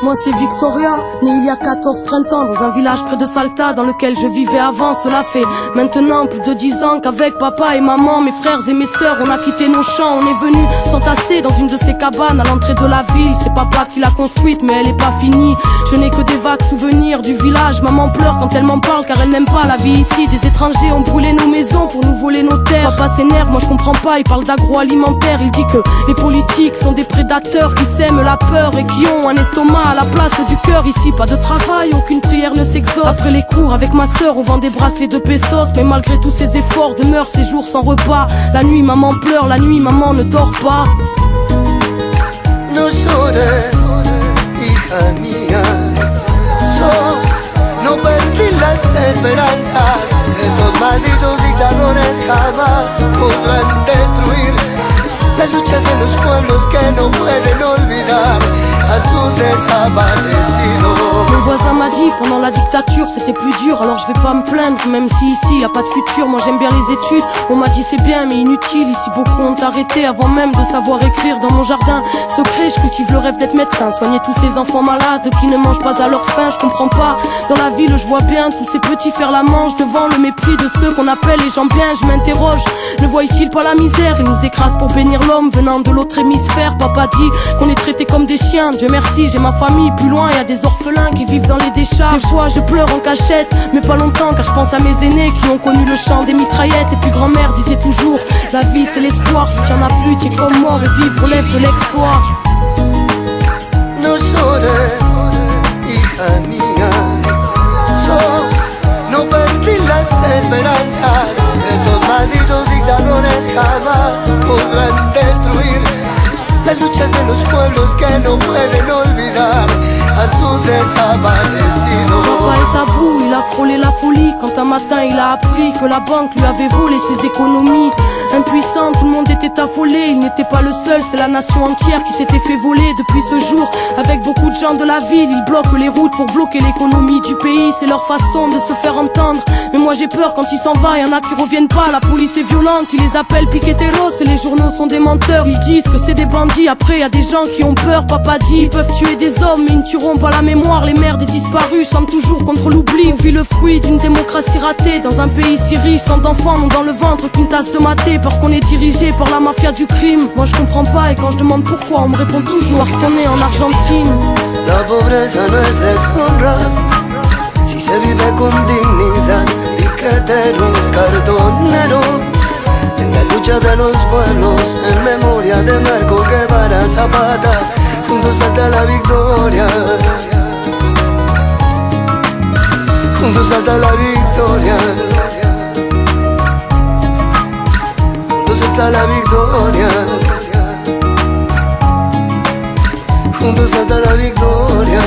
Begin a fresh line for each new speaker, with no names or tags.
Moi c'est Victoria, née il y a 14 printemps dans un village près de Salta dans lequel je vivais avant. Cela fait maintenant plus de 10 ans qu'avec papa et maman, mes frères et mes sœurs, on a quitté nos champs. On est venu s'entasser dans une de ces cabanes à l'entrée de la ville. C'est papa qui l'a construite mais elle est pas finie. Je n'ai que des vagues souvenirs du village. Maman pleure quand elle m'en parle car elle n'aime pas la vie ici. Des étrangers ont brûlé nos maisons pour nous voler nos terres. Papa s'énerve, moi je comprends pas, il parle d'agroalimentaire. Il dit que les politiques sont des prédateurs qui sèment la peur et qui ont un estomac à la place du cœur. Ici pas de travail, aucune prière ne s'exauce. Après les cours avec ma sœur on vend des bracelets de pesos. Mais malgré tous ces efforts demeurent ces jours sans repas. La nuit maman pleure, la nuit maman ne dort pas.
No llores, hija mía, no perdí las esperanzas. Estos malditos dictadores jamás podrán destruir la lucha de los pueblos que no pueden olvidar à son desaparecido.
Mon voisin m'a dit pendant la dictature c'était plus dur. Alors je vais pas me plaindre même si ici y a pas de futur. Moi j'aime bien les études, on m'a dit c'est bien mais inutile. Ici beaucoup ont arrêté avant même de savoir écrire. Dans mon jardin secret je cultive le rêve d'être médecin, soigner tous ces enfants malades qui ne mangent pas à leur faim. Je comprends pas, dans la ville je vois bien tous ces petits faire la manche devant le mépris de ceux qu'on appelle les gens bien. Je m'interroge, ne voient-ils pas la misère? Ils nous écrasent pour bénir l'homme venant de l'autre hémisphère. Papa dit qu'on est traités comme des chiens. Dieu merci j'ai ma famille, plus loin y a des orphelins qui vivent dans les décharges. Des fois je pleure en cachette, mais pas longtemps car je pense à mes aînés qui ont connu le chant des mitraillettes. Et puis grand-mère disait toujours, la vie c'est l'espoir, si tu en as plus t'es comme mort et vivre relève de l'exploit.
No llores, hija mía, no perdí las esperanzas. Estos malditos dictadores jamás podrán destruir la lucha de los pueblos que no pueden olvidar à son desaparecido.
Papa est à bout, il a frôlé la folie quand un matin il a appris que la banque lui avait volé ses économies. Impuissant, tout le monde était affolé, il n'était pas le seul, c'est la nation entière qui s'était fait voler. Depuis ce jour, avec beaucoup de gens de la ville, ils bloquent les routes pour bloquer l'économie du pays. C'est leur façon de se faire entendre, mais moi j'ai peur quand il s'en va, y'en a qui reviennent pas. La police est violente, ils les appellent piqueteros et les journaux sont des menteurs. Ils disent que c'est des bandits, après y a des gens qui ont peur. Papa dit, ils peuvent tuer des hommes mais ils ne tueront pas la mémoire. Les mères des disparus chantent toujours contre l'oubli. On vit le fruit d'une démocratie ratée dans un pays si riche. Tant d'enfants n'ont dans le ventre qu'une tasse de maté parce qu'on est dirigé par la mafia du crime. Moi je comprends pas et quand je demande pourquoi on me répond toujours retourner en Argentine.
La pobreza no es deshonra si se vive con dignidad. Piqueteros, cartoneros en la lucha de los pueblos, en memoria de Marco Guevara Zapata, juntos hasta la victoria, juntos hasta la victoria, juntos hasta la victoria, juntos hasta la victoria.